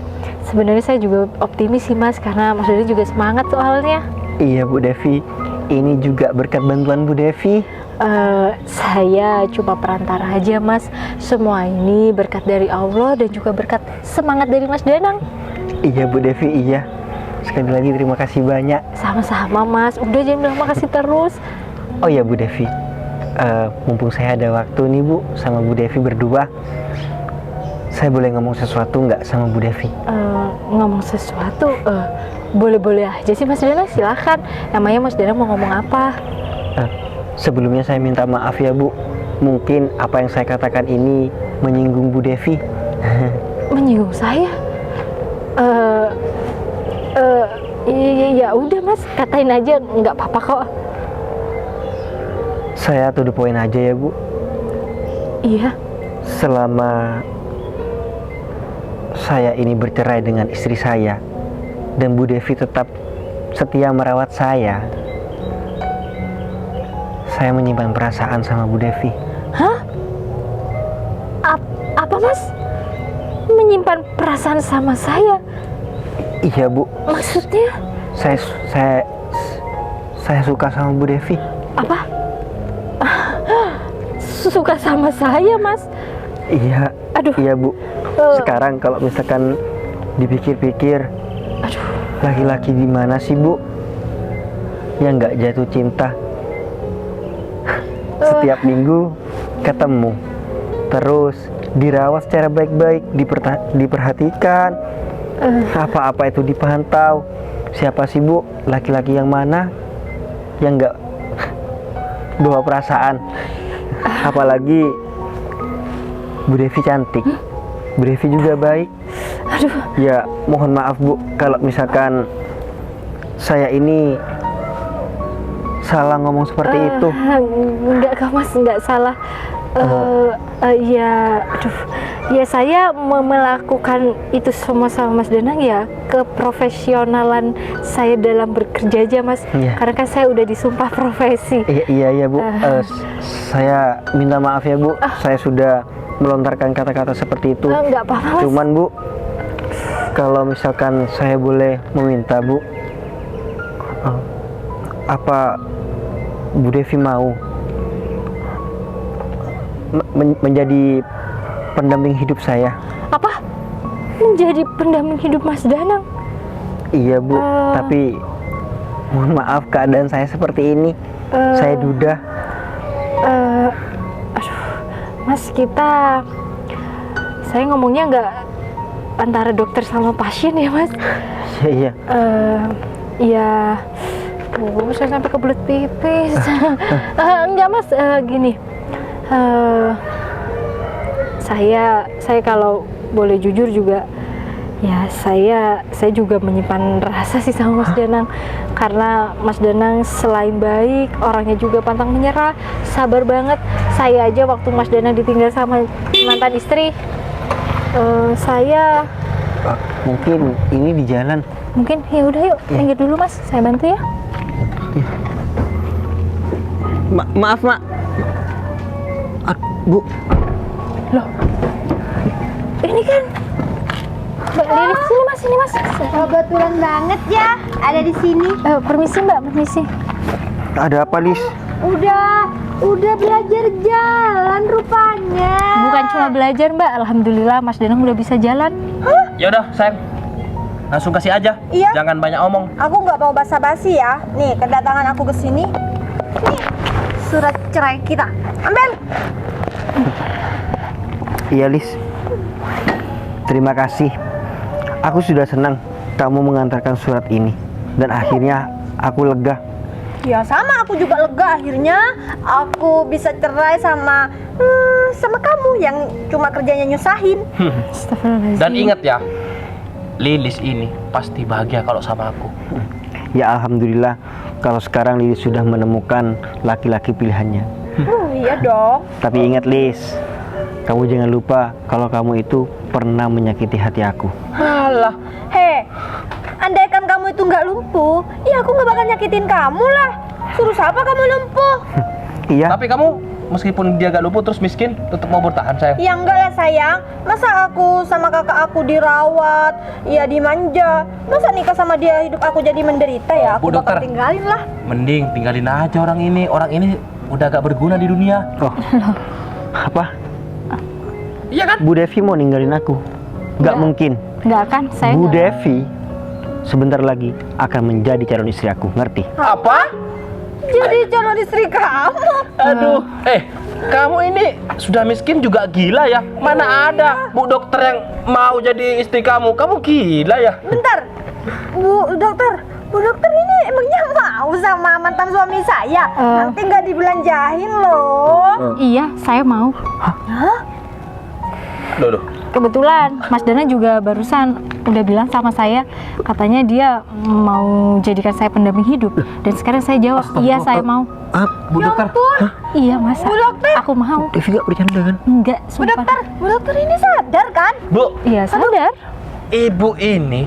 Sebenarnya saya juga optimis sih Mas, karena Mas Danang juga semangat soalnya. Iya Bu Devi, ini juga berkat bantuan Bu Devi. Saya cuma perantara aja Mas. Semua ini berkat dari Allah dan juga berkat semangat dari Mas Danang. Iya Bu Devi, iya. Sekali lagi terima kasih banyak. Sama-sama Mas, udah jangan bilang makasih terus. Oh iya Bu Devi, mumpung saya ada waktu nih Bu sama Bu Devi berdua, saya boleh ngomong sesuatu nggak sama Bu Devi? Ngomong sesuatu, boleh-boleh aja sih Mas Danang, silahkan. Namanya Mas Danang mau ngomong apa? Sebelumnya saya minta maaf ya Bu, Mungkin apa yang saya katakan ini menyinggung Bu Devi. Menyinggung saya? Ya udah Mas, katain aja, nggak apa-apa kok. Saya to the point aja ya Bu. Iya. Selama saya ini bercerai dengan istri saya dan Bu Devi tetap setia merawat saya menyimpan perasaan sama Bu Devi. Hah? Apa Mas? Menyimpan perasaan sama saya? Iya Bu, Maksudnya? saya suka sama Bu Devi. Apa? Suka sama saya Mas? Iya. Aduh. Iya Bu. Sekarang kalau misalkan dipikir-pikir, Aduh. laki-laki di mana sih Bu yang nggak jatuh cinta? Setiap minggu ketemu, terus dirawat secara baik-baik, diperhatikan, apa-apa itu dipantau. Siapa sih Bu laki-laki yang mana yang nggak bawa perasaan? Apalagi Bu Devi cantik, Bu Devi juga baik. Aduh. Ya mohon maaf Bu kalau misalkan saya ini salah ngomong seperti itu. Enggak kok Mas, enggak salah. Ya, aduh, ya saya melakukan itu semua sama Mas Danang ya keprofesionalan saya dalam bekerja aja Mas. Iya. Karena kan saya udah disumpah profesi. Iya Bu. Saya minta maaf ya Bu. Saya sudah melontarkan kata-kata seperti itu. Enggak apa-apa Mas. Cuman Bu, kalau misalkan saya boleh meminta Bu, apa Bu Devi mau menjadi pendamping hidup saya? Apa? Menjadi pendamping hidup Mas Danang? Iya Bu, tapi mohon maaf keadaan saya seperti ini. Saya duda. Aduh, Mas, saya ngomongnya nggak antara dokter sama pasien ya Mas? Iya. Ya, saya sampai kebelet pipis. Enggak Mas, gini. Saya kalau boleh jujur juga, ya saya juga menyimpan rasa sih sama Mas Danang. Karena Mas Danang selain baik, orangnya juga pantang menyerah, sabar banget. Saya aja waktu Mas Danang ditinggal sama mantan istri, saya Mungkin ini di jalan. mungkin ya udah yuk pinggir dulu Mas, saya bantu ya. Maaf Mak. Bu. Loh, ini kan Mbak Lilis, sini Mas. Kebetulan banget ya ada di sini. Permisi Mbak, permisi. Ada apa Lis? Udah belajar jalan rupanya. Bukan cuma belajar Mbak, alhamdulillah Mas Danang udah bisa jalan. Ya udah, sayang. Langsung kasih aja. Iya. Jangan banyak omong. Aku nggak mau basa-basi ya. Nih, kedatangan aku ke sini. Nih, surat cerai kita. Ambil. Iya Lis. Terima kasih. Aku sudah senang kamu mengantarkan surat ini. Dan akhirnya aku lega. Ya sama, aku juga lega akhirnya aku bisa cerai sama kamu yang cuma kerjanya nyusahin. Astagfirullahaladzim. Dan ingat ya, Lilis ini pasti bahagia kalau sama aku. Ya alhamdulillah kalau sekarang Lilis sudah menemukan laki-laki pilihannya. Iya dong. Tapi ingat Lis, kamu jangan lupa kalau kamu itu pernah menyakiti hati aku. Alah, Andaikan kamu itu nggak lumpuh, ya aku nggak bakal nyakitin kamu lah. Suruh siapa kamu lumpuh? Iya. tapi kamu meskipun dia gak lumpuh terus miskin, tetap mau bertahan, sayang. Ya enggak lah sayang. Masa aku sama kakak aku dirawat, ya dimanja. Masa nikah sama dia hidup aku jadi menderita ya? Aku Bu bakal dokter. tinggalin lah. Mending tinggalin aja orang ini. Orang ini udah gak berguna di dunia. Oh. Apa? Iya kan? Bu Devi mau ninggalin aku? Gak mungkin. Nggak kan, saya Bu nggak- Devi sebentar lagi akan menjadi calon istri aku, ngerti? Apa? Jadi calon istri kamu. Aduh, kamu ini sudah miskin juga gila ya. Mana ada bu dokter yang mau jadi istri kamu? Kamu gila ya. Bentar, Bu dokter. Bu dokter ini emangnya mau sama mantan suami saya? Nanti nggak dibelanjain loh. Iya, saya mau. Loh. Kebetulan Mas Dana juga barusan udah bilang sama saya, katanya dia mau jadikan saya pendamping hidup. Dan sekarang saya jawab, iya saya mau. Bu dokter. Iya Mas, Bu dokter. aku mau. Devi gak bercanda kan? Enggak, Bu sumpah. dokter, Bu dokter ini sadar kan? Bu, Iya sadar. ibu ini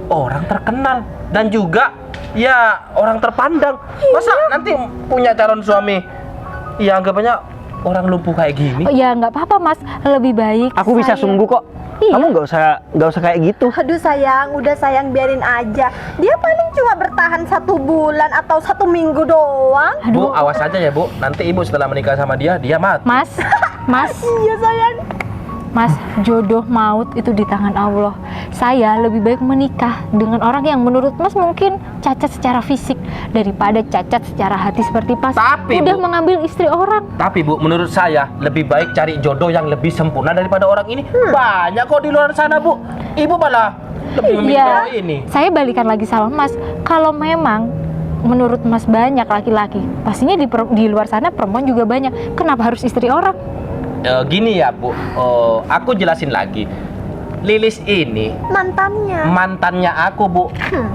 orang terkenal dan juga ya orang terpandang. Masa nanti punya calon suami ya anggapannya orang lumpuh kayak gini? Oh ya nggak apa-apa Mas, lebih baik. Aku bisa saya- sembuh kok. Iya. Kamu nggak usah kayak gitu. Aduh sayang, udah sayang biarin aja. Dia paling cuma bertahan 1 bulan atau 1 minggu doang. Bu, awas aja ya Bu. Nanti ibu setelah menikah sama dia mati. Mas, Iya sayang. Mas, jodoh maut itu di tangan Allah. Saya lebih baik menikah dengan orang yang menurut Mas mungkin cacat secara fisik daripada cacat secara hati seperti Mas. Tapi, udah Bu. mengambil istri orang. Tapi Bu, menurut saya lebih baik cari jodoh yang lebih sempurna daripada orang ini. Banyak kok di luar sana Bu. Ibu malah lebih memilih Iya, orang ini. saya balikan lagi sama Mas. Kalau memang menurut Mas banyak laki-laki, pastinya di luar sana perempuan juga banyak. Kenapa harus istri orang? Gini ya Bu, aku jelasin lagi. Lilis ini mantannya aku Bu.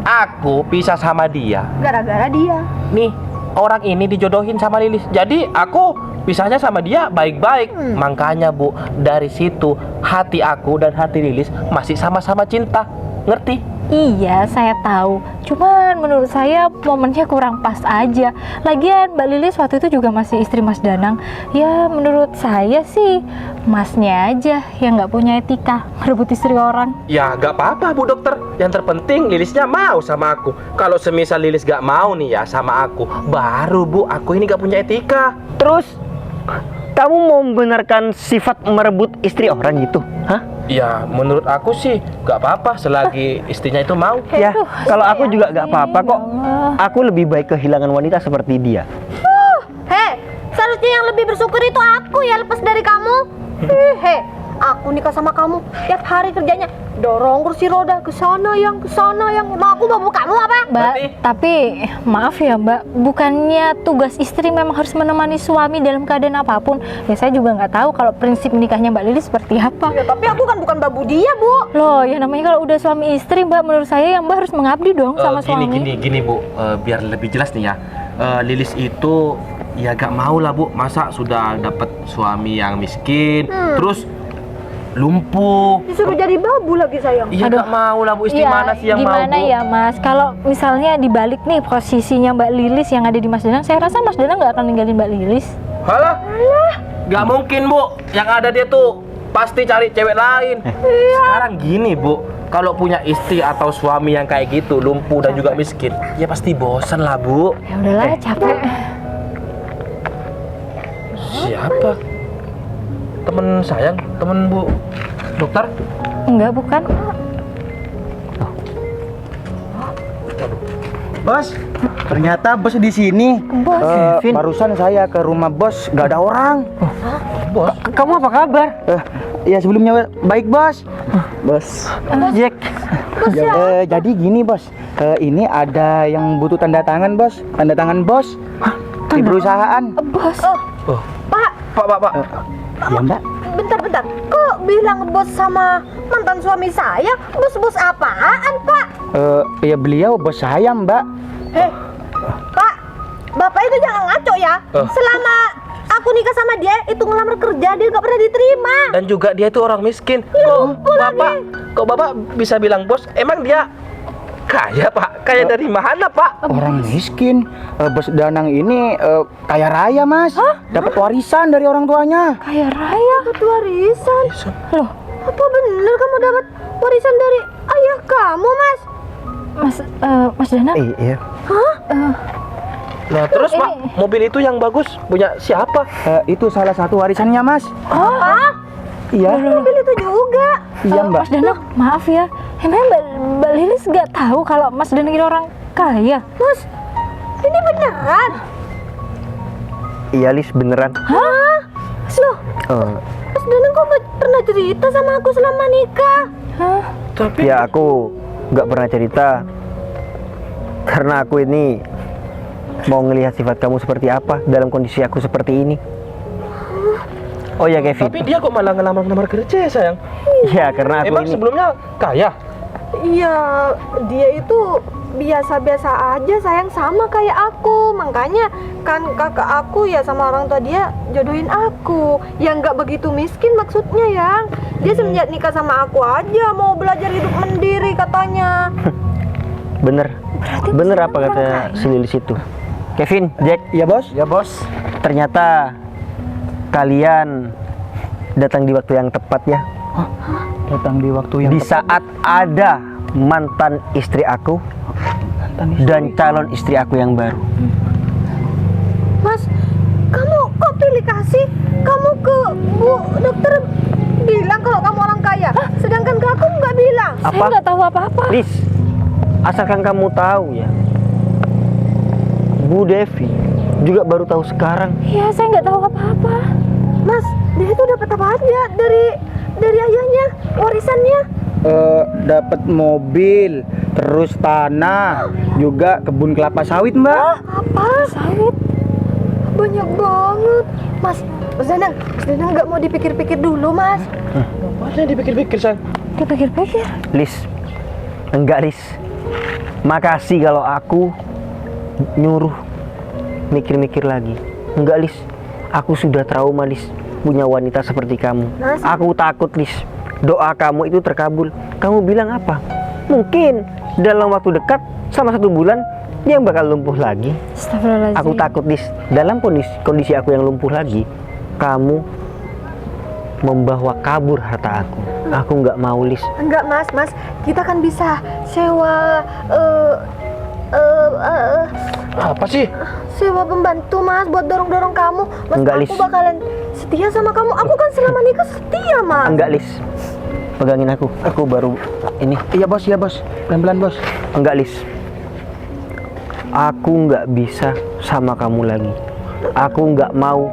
Aku pisah sama dia. Gara-gara dia. Nih, orang ini dijodohin sama Lilis. Jadi aku pisahnya sama dia baik-baik. Makanya Bu, dari situ hati aku dan hati Lilis masih sama-sama cinta. Ngerti? Iya, saya tahu. Cuman menurut saya momennya kurang pas aja. Lagian Mbak Lilis waktu itu juga masih istri Mas Danang. Ya menurut saya sih Masnya aja yang nggak punya etika merebut istri orang. Ya gak apa-apa Bu dokter. Yang terpenting Lilisnya mau sama aku. Kalau semisal Lilis gak mau nih ya sama aku, baru Bu aku ini gak punya etika. Terus kamu mau membenarkan sifat merebut istri orang gitu? Hah? Ya menurut aku sih gak apa-apa selagi istrinya itu mau. Ya, kalau aku juga gak apa-apa kok. Allah. Aku lebih baik kehilangan wanita seperti dia. Hei, seharusnya yang lebih bersyukur itu aku ya lepas dari kamu. Hei, aku nikah sama kamu tiap hari kerjanya dorong kursi roda ke sana yang. Emang aku babu kamu apa? Mbak, Berarti- tapi maaf ya Mbak, bukannya tugas istri memang harus menemani suami dalam keadaan apapun? Ya saya juga nggak tahu kalau prinsip nikahnya Mbak Lilis seperti apa. Ya tapi aku kan bukan babu dia, Bu. Loh, ya namanya kalau udah suami istri Mbak, menurut saya yang Mbak harus mengabdi dong sama suami. Gini Bu, biar lebih jelas nih ya. Lilis itu ya gak mau lah Bu, masa sudah dapat suami yang miskin, terus lumpuh. Disuruh jadi babu lagi sayang. Iya gak mau lah Bu, istri Iya, mana sih yang mau gimana Bu? ya Mas, kalau misalnya dibalik nih posisinya Mbak Lilis yang ada di Mas Danang, saya rasa Mas Danang nggak akan ninggalin Mbak Lilis. Halah, gak mungkin Bu, yang ada dia tuh pasti cari cewek lain. Sekarang gini Bu, kalau punya istri atau suami yang kayak gitu, lumpuh dan juga miskin, ya pasti bosen lah Bu. Ya udahlah, capek. Siapa? Temen sayang, temen Bu dokter? Enggak, bukan. Bos, ternyata bos di sini. Bos. Vin. Barusan saya ke rumah bos, gak ada orang. Bos? Kamu apa kabar? Ya sebelumnya baik bos. Bos. Jack. Jadi gini bos, ini ada yang butuh tanda tangan bos, tanda tangan bos di perusahaan. Bos. Oh, Pak, Pak. Ya mbak. bentar. Kok bilang bos sama mantan suami saya? Bos apaan, Pak? Ya beliau bos saya mbak. Hei, Pak, Bapak itu jangan ngaco ya. Selama aku nikah sama dia, itu ngelamar kerja dia nggak pernah diterima. Dan juga dia itu orang miskin. Kok Bapak bisa bilang bos? Emang dia kaya Pak? Kaya dari mana Pak? Orang miskin. Bos Danang ini kaya raya mas. Dapat warisan dari orang tuanya. Kayak Raya. Dapat warisan. Loh, Apa bener kamu dapat warisan dari ayah kamu, Mas? Mas Danang. Iya. Nah terus Pak, mobil itu yang bagus punya siapa? Itu salah satu warisannya mas. Iya. Mobil itu juga. Iya mbak. Mas Danang, maaf ya. Emang Mbak Lilis nggak tahu kalau Mas Danang ini orang kaya? Mas, ini beneran? Iya Lis, beneran. Loh, Eh, Mas Danang kok nggak pernah cerita sama aku selama nikah? Hah? Tapi ya aku nggak pernah cerita Karena aku ini mau ngelihat sifat kamu seperti apa dalam kondisi aku seperti ini. Oh ya Kevin. Tapi dia kok malah ngelamar kerja ya sayang? Ya karena aku Emang ini. sebelumnya kaya? Iya, dia itu biasa-biasa aja sayang, sama kayak aku. Makanya kan kakak aku ya sama orang tua dia jodohin aku. Yang nggak begitu miskin maksudnya yang. Dia semenjak nikah sama aku aja mau belajar hidup mandiri katanya. Bener. Bener apa kata si Lilis itu? Kevin, Jack, Ya bos. Ya bos. ternyata kalian datang di waktu yang tepat ya. Datang di waktu yang Di saat ada mantan istri aku dan calon istri aku yang baru. Mas, kamu kok pilih kasih? Kamu ke Bu dokter bilang kalau kamu orang kaya, sedangkan ke aku nggak bilang. Saya nggak tahu apa-apa. Lis, asalkan kamu tahu ya, Bu Devi juga baru tahu sekarang. Ya, saya nggak tahu apa-apa. Mas, dia itu dapat apa aja dari ayahnya, warisannya? Dapat mobil, terus tanah, juga kebun kelapa sawit, Mbak. Apa? Sawit? Banyak banget. Mas Danang nggak mau dipikir-pikir dulu, Mas. Mana dipikir-pikir sayang? Dipikir-pikir. Lis, enggak Lis. Makasih kalau aku nyuruh mikir-mikir lagi. Enggak Lis, aku sudah trauma Lis punya wanita seperti kamu. Mas. Aku takut Lis, doa kamu itu terkabul. Kamu bilang apa? Mungkin dalam waktu dekat sama 1 bulan dia bakal lumpuh lagi. Astagfirullahaladzim. Aku takut Lis, dalam kondisi aku yang lumpuh lagi, kamu membawa kabur harta aku. Aku nggak mau Lis. Enggak, Mas, kita kan bisa sewa Apa sih? sewa pembantu, Mas, buat dorong-dorong kamu. Mas, Enggak, aku Lis. bakalan setia sama kamu. Aku kan selama nikah setia, Mas. Enggak Lis, pegangin aku baru ini. Iya bos, ya bos. Pelan-pelan bos. Enggak Lis, aku nggak bisa sama kamu lagi. Aku nggak mau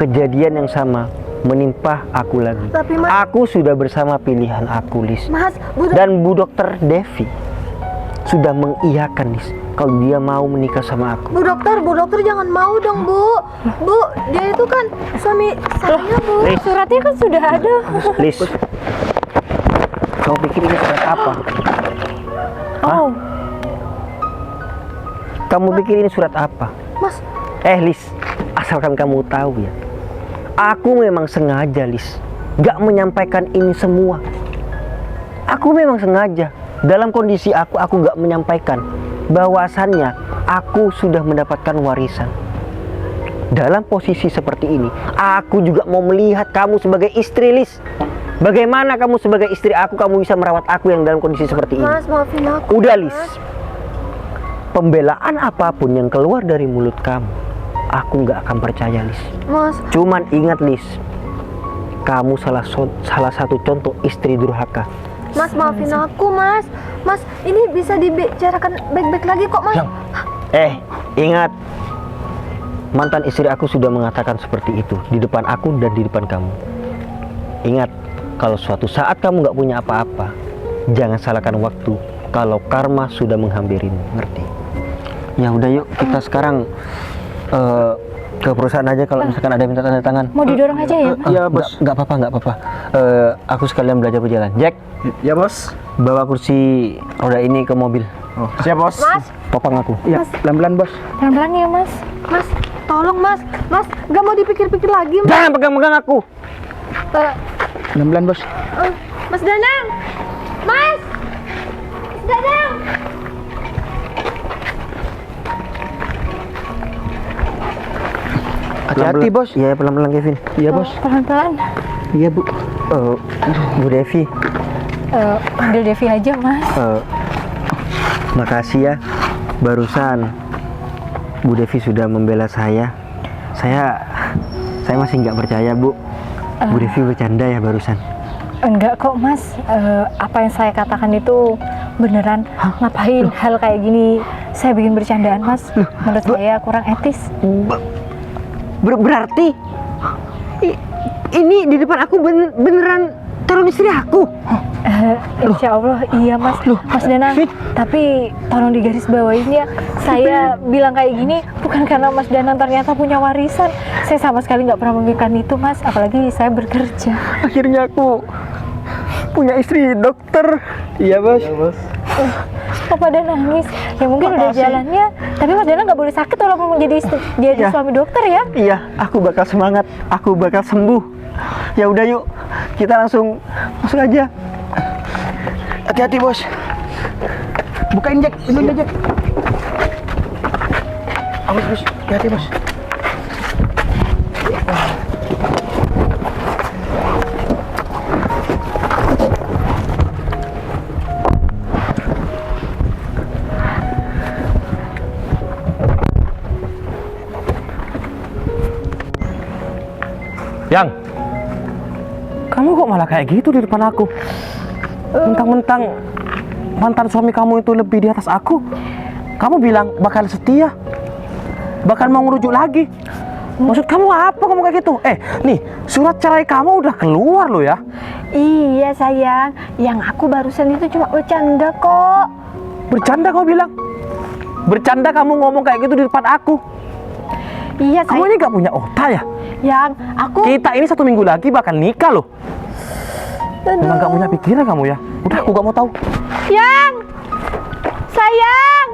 kejadian yang sama menimpa aku lagi. Tapi, Mas. Aku sudah bersama pilihan aku Lis. Mas, Dan Bu Dokter Devi sudah mengiyakan Lis kalau dia mau menikah sama aku. Bu dokter jangan mau dong, Bu. Bu, dia itu kan suami saya, Bu. Lis, Suratnya kan sudah ada. Lis, kamu pikir ini surat apa? Oh, Kamu pikir ini surat apa? Mas, Lis, asalkan kamu tahu ya, aku memang sengaja Lis gak menyampaikan ini semua. Aku memang sengaja dalam kondisi aku gak menyampaikan bahwasannya aku sudah mendapatkan warisan. Dalam posisi seperti ini, aku juga mau melihat kamu sebagai istri Lis. Bagaimana kamu sebagai istri aku, kamu bisa merawat aku yang dalam kondisi seperti ini? Mas, maafin aku. Udah Mas. Lis, pembelaan apapun yang keluar dari mulut kamu, aku nggak akan percaya Lis. Mas, Cuman ingat Lis, kamu salah satu contoh istri durhaka. Mas, maafin aku, Mas. Mas, ini bisa dibicarakan baik-baik lagi kok, Mas. Ingat, mantan istri aku sudah mengatakan seperti itu di depan aku dan di depan kamu. Ingat, kalau suatu saat kamu nggak punya apa-apa, jangan salahkan waktu kalau karma sudah menghampirimu, ngerti? Ya udah yuk, kita sekarang ke perusahaan aja kalau misalkan ada minta tanda tangan. mau didorong aja ya, Mas? Iya bos. Nggak apa-apa. Aku sekalian belajar berjalan. Jack, Ya bos. bawa kursi roda ini ke mobil. Oh, siap bos. Mas, Topang aku. Iya, pelan-pelan bos. Pelan-pelan ya, Mas. Mas, tolong, Mas. Mas, nggak mau dipikir-pikir lagi, Mas. Jangan pegang-pegang aku. Pelan-pelan bos. Mas Danang. Mas. Mas Danang. Hati-hati bos. Iya, pelan-pelan Kevin. Iya bos. Pelan-pelan. Iya bu. Bu Devi, Panggil Devi aja, Mas. makasih ya. Barusan Bu Devi sudah membela saya. Saya masih nggak percaya Bu. Bu Devi bercanda ya barusan. Enggak kok, Mas. Apa yang saya katakan itu beneran. Ngapain hal kayak gini saya bikin bercandaan, Mas? Menurut saya kurang etis. Berarti ini di depan aku beneran calon istri aku. Insya Allah iya mas. Mas Danang, tapi tolong digarisbawain ya. Saya bilang kayak gini bukan karena Mas Danang ternyata punya warisan. Saya sama sekali nggak pernah memikirkan itu mas. Apalagi saya bekerja. Akhirnya aku punya istri dokter. Iya bos. Kok pada nangis? Ya mungkin udah jalannya. Tapi Mas Danang nggak boleh sakit walaupun menjadi jadi Iya. suami dokter ya. Iya, aku bakal semangat. Aku bakal sembuh. Ya udah yuk, kita langsung masuk aja. Hati-hati bos. Bukain Jack, pintunya Jack. Awas bos, hati-hati bos. Yang, kamu kok malah kayak gitu di depan aku? Mentang-mentang mantan suami kamu itu lebih di atas aku. Kamu bilang bakal setia, bakal mau ngerujuk lagi. Maksud kamu apa kamu kayak gitu? Nih, surat cerai kamu udah keluar loh ya. Iya sayang, yang aku barusan itu cuma bercanda kok. Bercanda kamu bilang? Bercanda kamu ngomong kayak gitu di depan aku? Iya Kamu sayang, ini gak punya otak ya? yang aku Kita ini 1 minggu lagi bakal nikah loh. Memang gak punya pikiran kamu ya? Udah, aku gak mau tahu. yang sayang.